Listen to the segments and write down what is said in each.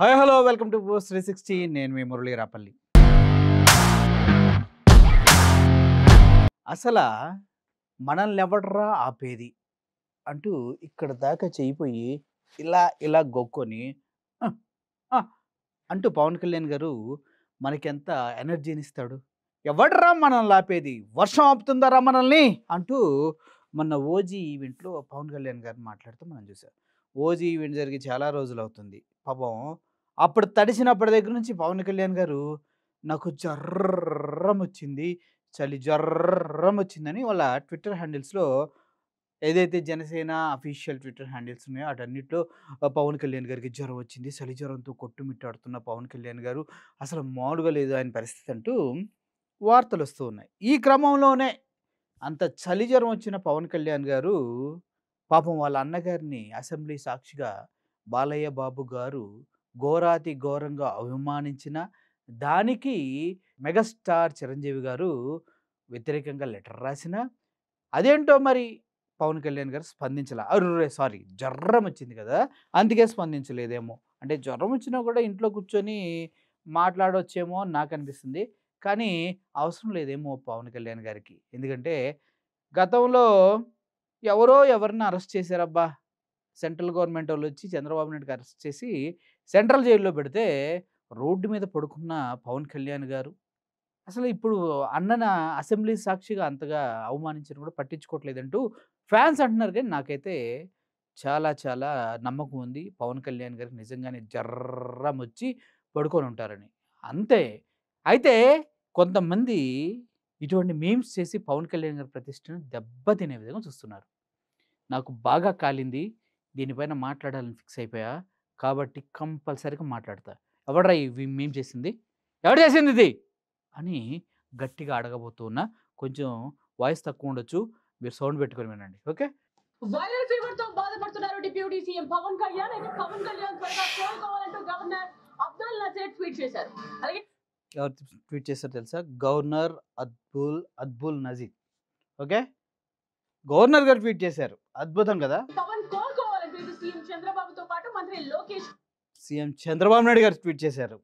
Hi hello welcome to post 360. నేను మీ మురళీ రాపల్లి. అసలు మనల్ని ఎవడ్రా ఆపేది అంటూ ఇక్కడ దాకా చేయిపోయి ఇలా ఇలా గొక్కొని "ఆ, ఆ" అంటూ పవన్ కళ్యాణ్ గారు మనకెంత ఎనర్జీని ఇస్తాడు. ఎవడ్రా మనల్ని ఆపేది, వర్షం ఆపుతుందారా మనల్ని అంటూ మొన్న ఓజీ ఈవెంట్లో పవన్ కళ్యాణ్ గారు మాట్లాడుతూ మనం చూసాం. ఓజీ ఈవెంట్ జరిగి చాలా రోజులు అవుతుంది పాపం. అప్పుడు తడిసినప్పటి దగ్గర నుంచి పవన్ కళ్యాణ్ గారు నాకు జర్రం వచ్చింది, చలి జర్రం వచ్చిందని వాళ్ళ ట్విట్టర్ హ్యాండిల్స్లో ఏదైతే జనసేన అఫీషియల్ ట్విట్టర్ హ్యాండిల్స్ ఉన్నాయో వాటన్నిటిలో పవన్ కళ్యాణ్ గారికి జ్వరం వచ్చింది, చలి జ్వరంతో కొట్టుమిట్టాడుతున్న పవన్ కళ్యాణ్ గారు అసలు మామూలుగా లేదు ఆయన పరిస్థితి అంటూ వార్తలు వస్తూ ఉన్నాయి. ఈ క్రమంలోనే అంత చలి జ్వరం వచ్చిన పవన్ కళ్యాణ్ గారు పాపం వాళ్ళ అన్నగారిని అసెంబ్లీ సాక్షిగా బాలయ్య బాబు గారు ఘోరాతి ఘోరంగా అవమానించిన దానికి మెగాస్టార్ చిరంజీవి గారు వ్యతిరేకంగా లెటర్ రాసిన అదేంటో మరి పవన్ కళ్యాణ్ గారు స్పందించాల. అర్రే సారీ, జ్వరం వచ్చింది కదా అందుకే స్పందించలేదేమో. అంటే జ్వరం వచ్చినా కూడా ఇంట్లో కూర్చొని మాట్లాడవచ్చేమో అని నాకు అనిపిస్తుంది. కానీ అవసరం లేదేమో పవన్ కళ్యాణ్ గారికి. ఎందుకంటే గతంలో ఎవరో ఎవరిని అరెస్ట్ చేశారబ్బా. సెంట్రల్ గవర్నమెంట్ వాళ్ళు వచ్చి చంద్రబాబు నాయుడుకి అరెస్ట్ చేసి సెంట్రల్ జైల్లో పెడితే రోడ్డు మీద పడుకున్న పవన్ కళ్యాణ్ గారు అసలు ఇప్పుడు అన్నన అసెంబ్లీ సాక్షిగా అంతగా అవమానించడం కూడా పట్టించుకోవట్లేదంటూ ఫ్యాన్స్ అంటున్నారు. కానీ నాకైతే చాలా చాలా నమ్మకం ఉంది పవన్ కళ్యాణ్ గారికి నిజంగానే జర్రం వచ్చి పడుకొని ఉంటారని. అంతే. అయితే కొంతమంది ఇటువంటి మీమ్స్ చేసి పవన్ కళ్యాణ్ గారి ప్రతిష్టను దెబ్బతినే విధంగా చూస్తున్నారు. నాకు బాగా కాలింది, దీనిపైన మాట్లాడాలని ఫిక్స్ అయిపోయా, కాబట్టి కంపల్సరీగా మాట్లాడతా. ఎవడ్రా ఈ మీమ్ చేసింది, ఎవడు చేసింది ఇది అని గట్టిగా అడగబోతూ ఉన్నా. కొంచెం వాయిస్ తక్కువ ఉండొచ్చు, మీరు సౌండ్ పెట్టుకొని వినండి. ఓకే. వైరల్ ఫీవర్ తో బాధపడుతున్నారు డిప్యూటీ సీఎం పవన్ కళ్యాణ్. అయితే పవన్ కళ్యాణ్ త్వరగా కోలుకోవాలంటూ గవర్నర్ అబ్దుల్ నజీర్ ట్వీట్ చేశారు. అలాగే ఎవరు ట్వీట్ చేశారో తెలుసా? గవర్నర్ అద్బుల్ నజీర్. ఓకే, గవర్నర్ గారు ట్వీట్ చేశారు. అద్భుతం కదా. పవన్ కోలుకోవాలంటూ ఇటు సీఎం చంద్రబాబుతో పాటు మంత్రి లోకేష్ సీఎం చంద్రబాబు నాయుడు గారు ట్వీట్ చేశారు.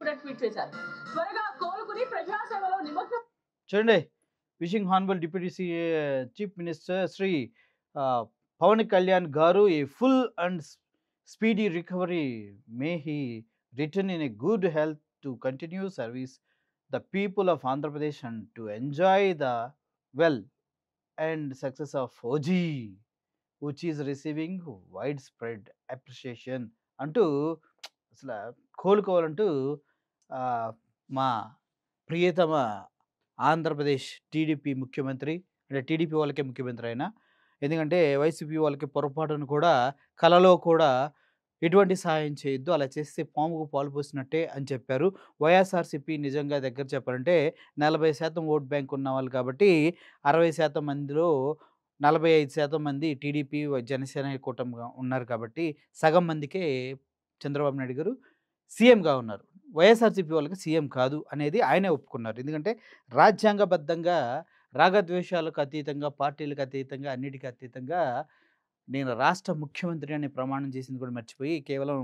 కూడా ట్వీట్ చేశారు. త్వరగా కోలుకుని ప్రజాసేవలో నిమగ్నం. చూడండి, wishing honourable deputy chief minister Shri Pawan Kalyan garu a full and speedy recovery. May he return in a good health to continue service the people of Andhra Pradesh and to enjoy the well and success of OG which is receiving widespread appreciation అంటూ అసలు కోలుకోవాలంటూ ఆ, మా ప్రియతమ Andhra Pradesh TDP ముఖ్యమంత్రి, అంటే TDP వాళ్ళకే ముఖ్యమంత్రి అయినా, ఎందుకంటే వైసీపీ వాళ్ళకి పొరపాటును కూడా కలలో కూడా ఎటువంటి సహాయం చేయొద్దు, అలా చేస్తే పాముకు పాలు పోసినట్టే అని చెప్పారు. వైఎస్ఆర్సీపీ నిజంగా దగ్గర చెప్పాలంటే 40% ఓట్ బ్యాంక్ ఉన్న వాళ్ళు కాబట్టి 60% మందిలో 45% మంది టీడీపీ జనసేన కూటమిగా ఉన్నారు కాబట్టి సగం మందికే చంద్రబాబు నాయుడు గారు సీఎంగా ఉన్నారు. వైఎస్ఆర్సీపీ వాళ్ళకి సీఎం కాదు అనేది ఆయనే ఒప్పుకున్నారు. ఎందుకంటే రాజ్యాంగబద్ధంగా రాగద్వేషాలకు అతీతంగా, పార్టీలకు అతీతంగా, అన్నిటికీ అతీతంగా నేను రాష్ట్ర ముఖ్యమంత్రి అని ప్రమాణం చేసింది కూడా మర్చిపోయి కేవలం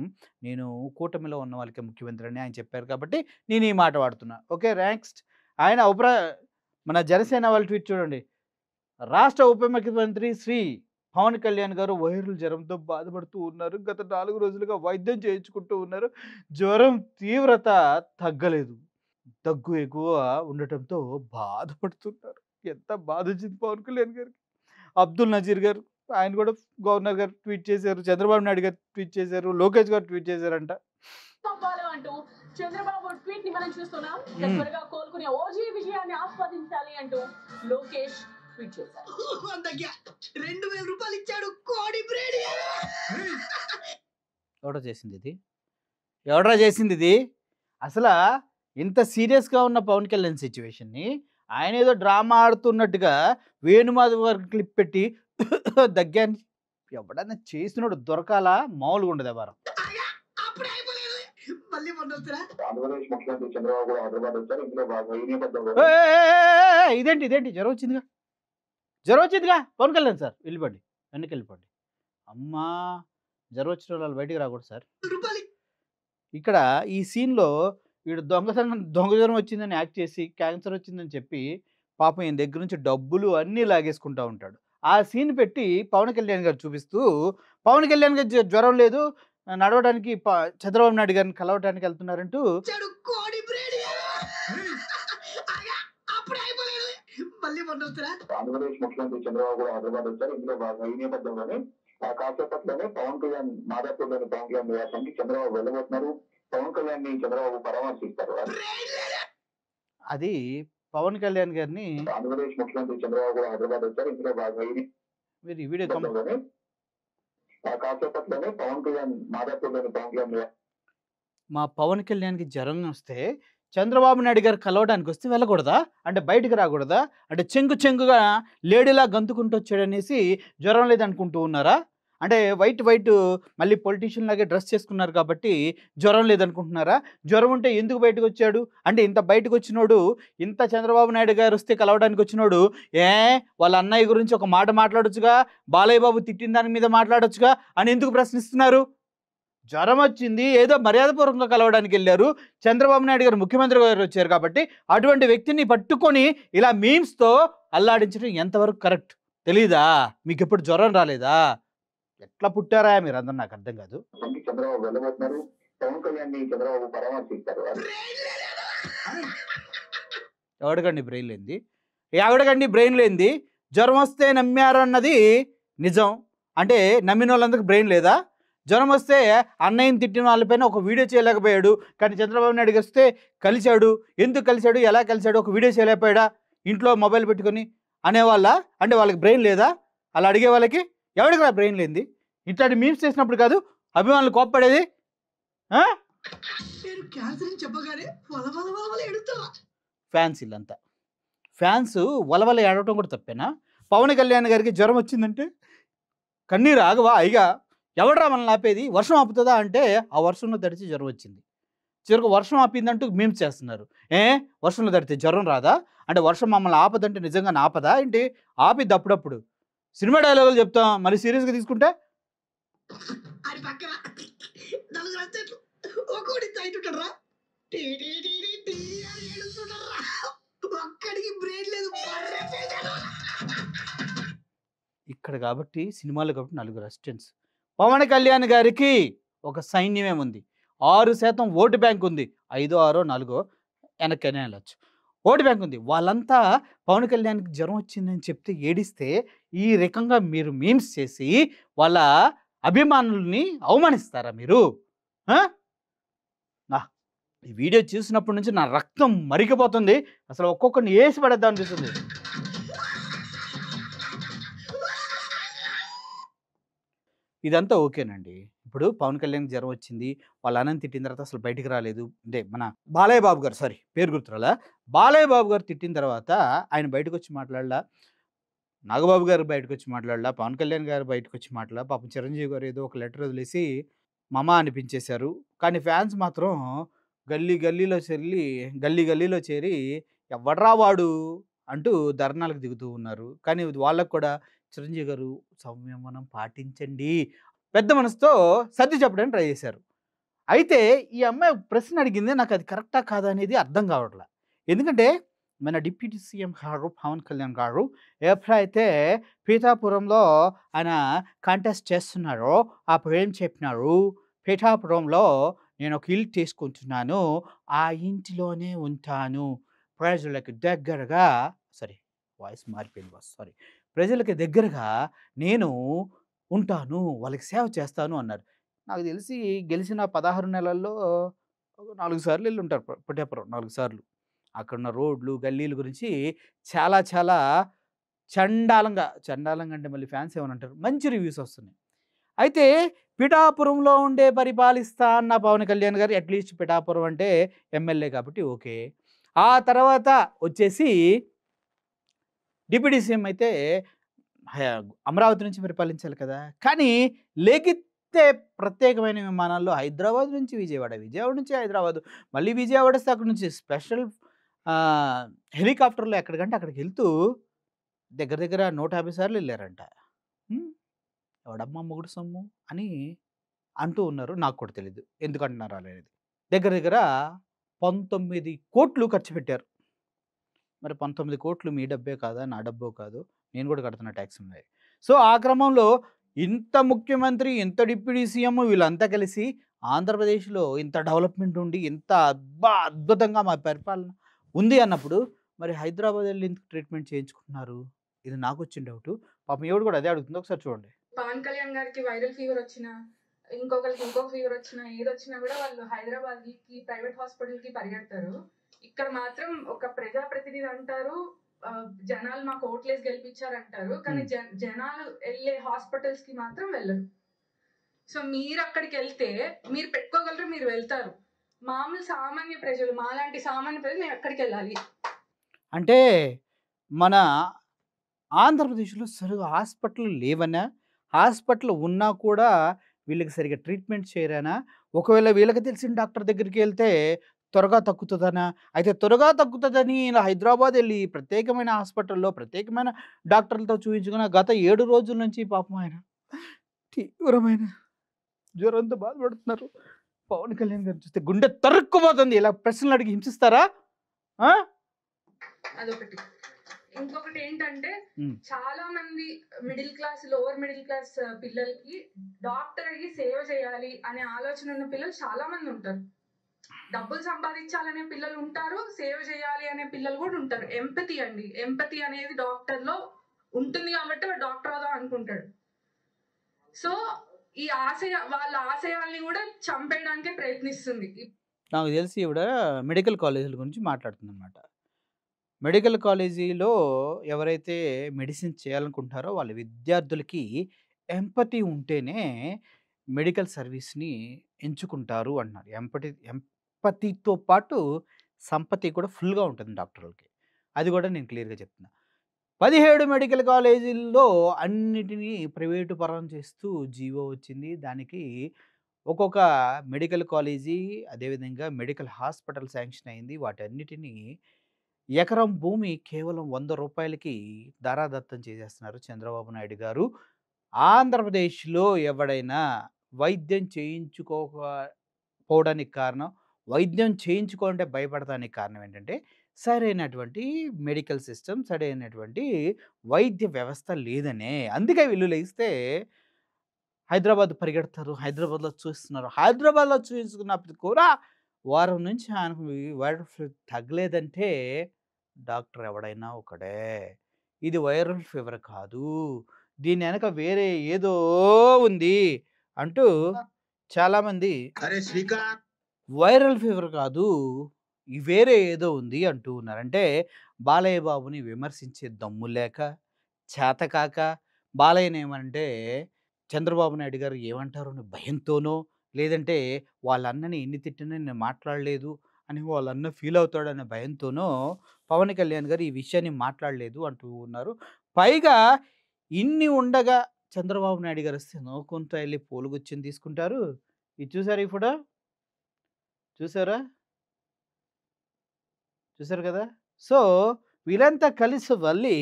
నేను కూటమిలో ఉన్న వాళ్ళకే ముఖ్యమంత్రి అని ఆయన చెప్పారు కాబట్టి నేను ఈ మాట వాడుతున్నా. ఓకే, నెక్స్ట్ ఆయన మన జనసేన వాళ్ళ ట్వీట్ చూడండి. రాష్ట్ర ఉప ముఖ్యమంత్రి శ్రీ పవన్ కళ్యాణ్ గారు వైరల్ జ్వరంతో బాధపడుతూ ఉన్నారు. గత 4 రోజులుగా వైద్యం చేయించుకుంటూ ఉన్నారు. జ్వరం తీవ్రత తగ్గలేదు, దగ్గు ఎక్కువ ఉండటంతో బాధపడుతున్నారు. ఎంత బాధ వచ్చింది పవన్ కళ్యాణ్ గారికి. అబ్దుల్ నజీర్ గారు ఆయన కూడా గవర్నర్ గారు ట్వీట్ చేశారు, చంద్రబాబు నాయుడు గారు ట్వీట్ చేశారు, లోకేష్ గారు ట్వీట్ చేశారంట. అవ్వాలి అంటూ చంద్రబాబు ట్వీట్ ని మనం చూస్తున్నాం. త్వరగా కోలుకుని ఓజీ విజయాన్ని ఆస్వాదించాలి అంటూ లోకేష్ ట్వీట్ చేశారు. 2000 రూపాయలు ఇచ్చాడు కోడి బ్రేడి. ఎవడో చేసింది ఇది, ఎవడరా చేసింది ఇది? అసలు ఇంత సీరియస్గా ఉన్న పవన్ కళ్యాణ్ సిచ్యువేషన్ని ఆయన ఏదో డ్రామా ఆడుతున్నట్టుగా వేణుమాధవ్ గారికి క్లిప్ పెట్టి దగ్గాన్ని ఎవడన్నా చేసినోడు దొరకాలా, మామూలుగా ఉండదు వారం. అప్పుడే అయిపోలేదు, మళ్ళీ మొన్న వస్తురా. ఆంధ్రప్రదేశ్ ముఖ్యమంత్రి చంద్రబాబు కూడా హైదరాబాద్ వచ్చారు. ఇందులో భాగంగా ఈ నేపథ్యంలో ఇదేంటి జ్వరం వచ్చిందిగా పవన్ కళ్యాణ్ సార్ వెళ్ళిపోండి, వెనక్కి వెళ్ళిపోండి. అమ్మా, జ్వరం వచ్చిన వాళ్ళు బయటికి రాకూడదు సార్. 100 రూపాయలు ఇక్కడ ఈ సీన్‌లో వీడు దొంగతనం వచ్చిందని యాక్ట్ చేసి, క్యాన్సర్ వచ్చిందని చెప్పి, పాపం ఈయన దగ్గర నుంచి డబ్బులు అన్నీ లాగేసుకుంటా ఉంటాడు. ఆ సీన్ పెట్టి పవన్ కళ్యాణ్ గారు చూపిస్తూ, పవన్ కళ్యాణ్ గారికి జ్వరం లేదు. నడవడానికి చంద్రబాబు నాయుడు గారిని కలవటానికి వెళ్తున్నారంటూ ఇచ్చాడు కోడి బ్రేడ్. అప్పుడే అయిపోలేదు. మళ్ళీ మొన్న వస్తారా? ఆంధ్రప్రదేశ్ ముఖ్యమంత్రి చంద్రబాబు కూడా హైదరాబాద్ వచ్చారు. ఇందులో భాగంగా ఈ నేపథ్యంలోనే కాసేపట్లోనే పవన్ కళ్యాణ్ మాదాపూర్లోని పవన్ కళ్యాణ్ నివాసానికి చంద్రబాబు వెళ్ళబోతున్నారు. పవన్ కళ్యాణ్ ని చంద్రబాబు పరామర్శిస్తారు. అది పవన్ కళ్యాణ్ గారిని ఆంధ్రప్రదేశ్ ముఖ్యమంత్రి చంద్రబాబు కూడా హైదరాబాద్ వచ్చారు. ఇందులో భాగంగా ఈ మీరు ఈ వీడియో నేపథ్యంలోనే కాసేపట్లోనే పవన్ కళ్యాణ్ మాదాపూర్లోని పవన్ కళ్యాణ్ మా పవన్ కళ్యాణ్‌కి జ్వరం వస్తే చంద్రబాబు నాయుడు గారు కలవడానికి వస్తే వెళ్ళకూడదా? అంటే బయటికి రాకూడదా? అంటే చెంగుగా లేడీలా గంతుకుంటూ వచ్చాడనేసి జ్వరం లేదనుకుంటూ ఉన్నారా? అంటే వైట్ మళ్ళీ పొలిటీషియన్ లాగే డ్రెస్ చేసుకున్నారు కాబట్టి జ్వరం లేదనుకుంటున్నారా? జ్వరం ఉంటే ఎందుకు బయటకొచ్చాడు? అంటే ఇంత బయటకొచ్చినోడు, ఇంత చంద్రబాబు నాయుడు గారు వస్తే కలవడానికి వచ్చినోడు, వాళ్ళ అన్నయ్య గురించి ఒక మాట మాట్లాడొచ్చుగా, బాలయ్య బాబు తిట్టిన దాని మీద మాట్లాడొచ్చుగా అని ఎందుకు ప్రశ్నిస్తున్నారు? జ్వరం వచ్చింది, ఏదో మర్యాదపూర్వకంగా కలవడానికి వెళ్ళారు. చంద్రబాబు నాయుడు గారు ముఖ్యమంత్రి గారు వచ్చారు కాబట్టి అటువంటి వ్యక్తిని పట్టుకొని ఇలా మీమ్స్‌తో అల్లాడించడం ఎంతవరకు కరెక్ట్ తెలీదా? మీకు ఎప్పుడు జ్వరం రాలేదా? ఎట్లా పుట్టారా మీరందరూ నాకు అర్థం కాదు. చంద్రబాబు వెళ్ళబోతున్నారు. పవన్ కళ్యాణ్ ని చంద్రబాబు పరామర్శిస్తారు. ఎవడికండి బ్రెయిన్ లేనిది? ఎవడికండి బ్రెయిన్ లేనిది? జ్వరం వస్తే నమ్మారు అన్నది నిజం. అంటే నమ్మిన వాళ్ళందరికీ బ్రెయిన్ లేదా? జ్వరం వస్తే అన్నయ్యని తిట్టిన వాళ్ళపైన ఒక వీడియో చేయలేకపోయాడు. కానీ చంద్రబాబు నాయుడు గారు వస్తే కలిశాడు. ఎందుకు కలిశాడు? ఎలా కలిశాడు? ఒక వీడియో చేయలేకపోయాడా? ఇంట్లో మొబైల్ పెట్టుకొని అనేవాళ్ళ? అంటే వాళ్ళకి బ్రెయిన్ లేదా? అలా అడిగే వాళ్ళకి ఎవడికి రా బ్రెయిన్ లేనిది? ఇట్లాంటి మీమ్స్ చేసినప్పుడు కాదు అభిమానులు కోప్పడేది. నేను క్యాన్సర్ అని చెప్పగానే వల ఎడుతున్నా. ఫ్యాన్స్ వీళ్ళంతా. ఫ్యాన్స్ వలవల ఏడవటం కూడా తప్పేనా? పవన్ కళ్యాణ్ గారికి జ్వరం వచ్చిందంటే కన్నీరు ఆగవా? అయిగా ఎవడరా మనల్ని ఆపేది? వర్షం ఆపుతుందా అంటే ఆ వర్షంలో తడిచి జ్వరం వచ్చింది. చివరికి వర్షం ఆపిందంటూ మీమ్స్ చేస్తున్నారు. వర్షంలో తడితే జ్వరం రాదా? అంటే వర్షం మమ్మల్ని ఆపదంటే నిజంగా ఆపదా ఏంటి? ఆపిద్ది అప్పుడప్పుడు. సినిమా డైలాగులు చెప్తాం, మరి సీరియస్గా తీసుకుంటే అది పక్కన నలుగురు వచ్చేట్లు ఒక్కోడి సైట్ ఉంటారా? ఒక్కడికి బ్రెయిన్ లేదు. ఇక్కడ కాబట్టి సినిమాలు కాబట్టి నలుగురు అసిస్టెంట్స్. పవన్ కళ్యాణ్ గారికి ఒక సైన్యమే ఉంది. 6% ఓటు బ్యాంక్ ఉంది. 5, 6, 4 వెనక్కనే వెళ్ళొచ్చు. ఓటు బ్యాంక్ ఉంది. వాళ్ళంతా పవన్ కళ్యాణ్‌కి జ్వరం వచ్చిందని చెప్తే ఏడిస్తే ఈ రకంగా మీరు మీమ్స్ చేసి వాళ్ళ అభిమానుల్ని అవమానిస్తారా మీరు? ఈ వీడియో చూసినప్పటి నుంచి నా రక్తం మరిగిపోతుంది. అసలు ఒక్కొక్కరిని ఏసి పడేద్దాం అనిపిస్తుంది. ఇదంతా ఓకేనండి. ఇప్పుడు పవన్ కళ్యాణ్‌కి జ్వరం వచ్చింది. వాళ్ళ అన్నని తిట్టిన తర్వాత అసలు బయటికి రాలేదు. అంటే మన బాలయ్య బాబు గారు పేరు గుర్తురాలా. బాలయ్య బాబు గారు తిట్టిన తర్వాత ఆయన బయటకొచ్చి మాట్లాడలా. నాగబాబు గారు బయటకొచ్చి మాట్లాడలా. పవన్ కళ్యాణ్ గారు బయటకొచ్చి మాట్లాడలా. పాపం చిరంజీవి గారు ఏదో ఒక లెటర్ వదిలేసి మమ అనిపించేశారు. కానీ ఫ్యాన్స్ మాత్రం గల్లీ గల్లీలో చేరి ఎవడ్రా వాడు అంటూ ధర్నాలకు దిగుతూ ఉన్నారు. కానీ వాళ్ళకు కూడా చిరంజీవి గారు సంయమనం పాటించండి పెద్ద మనసుతో సర్ది చెప్పడానికి ట్రై చేశారు. అయితే ఈ అమ్మాయి ప్రశ్న అడిగింది నాకు అది కరెక్టా కాదా అనేది అర్థం కావట్లే. ఎందుకంటే మన డిప్యూటీ సీఎం గారు పవన్ కళ్యాణ్ గారు ఎప్పుడైతే పీఠాపురంలో ఆయన కాంటెస్ట్ చేస్తున్నారో అప్పుడు ఏం చెప్పినారు? పీఠాపురంలో నేను ఒక ఇల్లు తీసుకుంటున్నాను, ఆ ఇంటిలోనే ఉంటాను, ప్రజలకు దగ్గరగా వాయిస్ మారిపోయింది సారీ, ప్రజలకి దగ్గరగా నేను ఉంటాను, వాళ్ళకి సేవ చేస్తాను అన్నారు. నాకు తెలిసి గెలిచిన 16 నెలల్లో ఒక 4 సార్లు వెళ్ళి ఉంటారు పిఠాపురం 4 సార్లు. అక్కడున్న రోడ్లు, గల్లీల గురించి చాలా చాలా చండాలంగా అంటే మళ్ళీ ఫ్యాన్స్ ఏమనంటారు, మంచి రివ్యూస్ వస్తున్నాయి. అయితే పిఠాపురంలో ఉండే పరిపాలిస్తా అన్న పవన్ కళ్యాణ్ గారు అట్లీస్ట్ పిఠాపురం అంటే ఎమ్మెల్యే కాబట్టి ఓకే. ఆ తర్వాత వచ్చేసి డిప్యూటీ సీఎం అయితే అమరావతి నుంచి పరిపాలించాలి కదా. కానీ లేకితే ప్రత్యేకమైన విమానాల్లో హైదరాబాద్ నుంచి విజయవాడ, విజయవాడ నుంచి హైదరాబాద్, మళ్ళీ విజయవాడ వస్తే అక్కడ నుంచి స్పెషల్ హెలికాప్టర్లో ఎక్కడికంటే అక్కడికి వెళ్తూ దగ్గర 150 సార్లు వెళ్ళారంట. ఎవడమ్మా మొగుడు సొమ్ము అని అంటూ ఉన్నారు. నాకు కూడా తెలీదు ఎందుకు అంటున్నారు అనేది. దగ్గర దగ్గర 19 కోట్లు ఖర్చు పెట్టారు. మరి 19 కోట్లు మీ డబ్బే కాదా? నా డబ్బో కాదు. నేను కూడా కడుతున్న ట్యాక్స్ ఉన్నాయి. సో ఆ క్రమంలో ఇంత ముఖ్యమంత్రి, ఇంత డిప్యూటీ సీఎం వీళ్ళంతా కలిసి ఆంధ్రప్రదేశ్‌లో ఇంత డెవలప్‌మెంట్ ఉండి, ఇంత అద్భుతంగా మా పరిపాలన ఉంది అన్నప్పుడు మరి హైదరాబాద్ ఎళ్లి ఎందుకు ట్రీట్మెంట్ చేయించుకుంటున్నారు? ఇది నాకొచ్చిన డౌటు. పాపం ఈవిడ కూడా అదే అడుగుతుంది. ఒకసారి చూడండి. పవన్ కళ్యాణ్ గారికి వైరల్ ఫీవర్ వచ్చినా, ఇంకొకరికి ఇంకొక ఫీవర్ వచ్చినా, ఏదొచ్చినా కూడా వాళ్ళు హైదరాబాద్‌కి ప్రైవేట్ హాస్పిటల్‌కి పరిగెడతారు. ఇక్కడ మాత్రం ఒక ప్రజాప్రతినిధి అంటారు, జనాలు మాకు ఓట్లేసి గెలిపించారంటారు. కానీ జనాలు వెళ్ళే హాస్పిటల్స్ కి మాత్రం వెళ్ళరు. సో మీరు అక్కడికి వెళ్తే మీరు పెట్టుకోగలరు, మీరు వెళ్తారు. మామూలు సామాన్య ప్రజలు, మాలాంటి సామాన్య ప్రజలు మేము ఎక్కడికి వెళ్ళాలి? అంటే మన ఆంధ్రప్రదేశ్‌లో సరిగ్గా హాస్పిటల్ లేవనా? హాస్పిటల్ ఉన్నా కూడా వీళ్ళకి సరిగ్గా ట్రీట్మెంట్ చేయరనా? ఒకవేళ వీళ్ళకి తెలిసిన డాక్టర్ దగ్గరికి వెళ్తే త్వరగా తగ్గుతుందనా? అయితే త్వరగా తగ్గుతుందని ఇలా హైదరాబాద్ వెళ్ళి ప్రత్యేకమైన హాస్పిటల్‌లో ప్రత్యేకమైన డాక్టర్లతో చూయించుకున్న గత 7 రోజుల నుంచి పాపం ఆయన తీవ్రమైన జ్వరంతో బాధపడుతున్నారు. పవన్ కళ్యాణ్ గారిని చూస్తే గుండె తరుక్కుపోతుంది. ఇలా ప్రశ్నలు అడిగి హింసిస్తారా? అదొకటి. ఇంకొకటి ఏంటంటే ఉమ్. చాలా మంది middle class, lower middle class పిల్లలకి డాక్టర్ అయ్యి సేవ చేయాలి అనే ఆలోచన ఉన్న పిల్లలు చాలా మంది ఉంటారు. డబ్బులు సంపాదించాలనే పిల్లలు ఉంటారు, సేవ చేయాలి అనే పిల్లలు కూడా ఉంటారు. ఎంపతి అండి, ఎంపతి అనేది డాక్టర్ లో ఉంటుంది కాబట్టి వాడు డాక్టర్ అవుదాం అనుకుంటాడు. సో ఈ వాళ్ళ ఆశయాల్ని కూడా చంపేయడానికే ప్రయత్నిస్తుంది. నాకు తెలిసి ఈవిడ మెడికల్ కాలేజీల గురించి మాట్లాడుతుందన్నమాట. మెడికల్ కాలేజీలో ఎవరైతే మెడిసిన్ చేయాలనుకుంటారో వాళ్ళ విద్యార్థులకి ఎంపతి ఉంటేనే మెడికల్ సర్వీస్‌ని ఎంచుకుంటారు అంటున్నారు. ఎంపతితో పాటు సంపత్తి కూడా ఫుల్‌గా ఉంటుంది డాక్టర్లకి. అది కూడా నేను క్లియర్‌గా చెప్తున్నా. 17 మెడికల్ కాలేజీల్లో అన్నిటినీ ప్రైవేటు పరం చేస్తూ జీవో వచ్చింది. దానికి ఒక్కొక్క మెడికల్ కాలేజీ, అదేవిధంగా మెడికల్ హాస్పిటల్ శాంక్షన్ అయింది. వాటన్నిటిని ఎకరం భూమి కేవలం ₹100కి ధారాదత్తం చేసేస్తున్నారు చంద్రబాబు నాయుడు గారు. ఆంధ్రప్రదేశ్‌లో ఎవడైనా వైద్యం చేయించుకోకపోవడానికి కారణం, వైద్యం చేయించుకోవాలంటే భయపడటానికి కారణం ఏంటంటే సరైనటువంటి మెడికల్ సిస్టమ్, సరైనటువంటి వైద్య వ్యవస్థ లేదనే. అందుకే వీళ్ళు లెగిస్తే హైదరాబాద్ పరిగెడతారు. హైదరాబాద్‌లో చూస్తున్నారు. హైదరాబాద్‌లో చూయించుకున్నప్పుడు కూడా వారం నుంచి ఆయనకు వైరల్ ఫీవర్ తగ్గలేదంటే డాక్టర్ ఎవడైనా ఒకడే. ఇది వైరల్ ఫీవర్ కాదు. దీని వెనక వేరే ఏదో ఉంది అంటూ చాలామంది అరే శ్రీకాంత్, వైరల్ ఫీవర్ కాదు, ఈ వేరే ఏదో ఉంది అంటూ ఉన్నారు. అంటే బాలయ్య బాబుని విమర్శించే దమ్ము లేక, చేతకాక, బాలయ్యనేమంటే చంద్రబాబు నాయుడు గారు ఏమంటారో అని భయంతోనో, లేదంటే వాళ్ళ అన్నని ఎన్ని తిట్టినా నేను మాట్లాడలేదు అని వాళ్ళ అన్న ఫీల్ అవుతాడనే భయంతోనో పవన్ కళ్యాణ్ గారు ఈ విషయాన్ని మాట్లాడలేదు అంటూ ఉన్నారు. పైగా ఇన్ని ఉండగా చంద్రబాబు నాయుడు గారు వస్తే నోకుంటూ వెళ్ళి పూలగుచ్చని తీసుకుంటారు. ఇది చూసారా ఈ ఫోటో? చూసారా? చూసారు కదా! సో వీళ్ళంతా కలిసి వెళ్ళి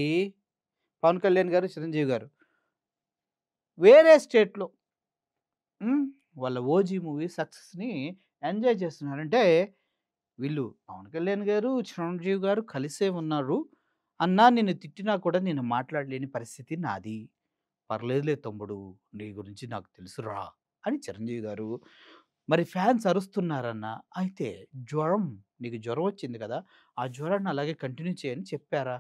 పవన్ కళ్యాణ్ గారు, చిరంజీవి గారు వేరే స్టేట్‌లో వాళ్ళ 'ఓజీ' మూవీ సక్సెస్‌ని ఎంజాయ్ చేస్తున్నారు. అంటే వీళ్ళు పవన్ కళ్యాణ్ గారు, చిరంజీవి గారు కలిసే ఉన్నారు. అన్నా నిన్ను తిట్టినా కూడా నేను మాట్లాడలేని పరిస్థితి నాది. పర్లేదులే తమ్ముడు, నీ గురించి నాకు తెలుసురా అని చిరంజీవి గారు. మరి ఫ్యాన్స్ అరుస్తున్నారన్నా, అయితే నీకు జ్వరం వచ్చింది కదా! ఆ జ్వరాన్ని అలాగే కంటిన్యూ చేయని చెప్పారా?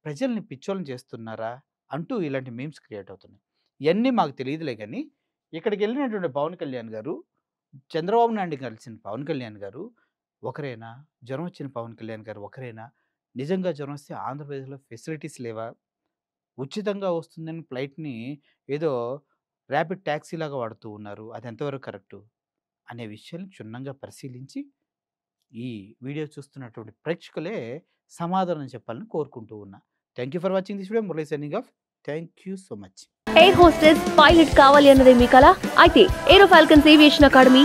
ప్రజల్ని పిచ్చోళ్ళని చేస్తున్నారా? అంటూ ఇలాంటి మీమ్స్ క్రియేట్ అవుతున్నాయి. ఇయన్నీ మాకు తెలీదులే గానీ, ఇక్కడికెళ్ళినటువంటి పవన్ కళ్యాణ్ గారు, చంద్రబాబు నాయుడిని కలిసిన పవన్ కళ్యాణ్ గారు ఒకరేనా? జ్వరం వచ్చిన పవన్ కళ్యాణ్ గారు ఒకరేనా? నిజంగా జ్వరం వస్తే ఆంధ్రప్రదేశ్‌లో ఫెసిలిటీస్ లేవా? ఉచితంగా వస్తుందని ఫ్లైట్‌ని ఏదో ర్యాపిడ్ టాక్సీలాగా వాడుతూ ఉన్నారు. అది ఎంతవరకు కరెక్టు? అనే విషయాన్ని క్షుణ్ణంగా పరిశీలించి ఈ వీడియో చూస్తున్నటువంటి ప్రేక్షకులే సమాధానం చెప్పాలని కోరుకుంటూ ఉన్నా. Thank you for watching this video. Murali signing off. Thank you so much. Air hostess, pilot కావాలి అన్నదే మీ కల? అయితే ఏరో ఫాల్కన్స్ ఏవియేషన్ అకాడమీ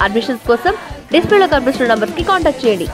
అడ్మిషన్స్ కోసం డిస్ప్లేలో కనిపిస్తున్న నంబర్కి కాంటాక్ట్ చేయండి.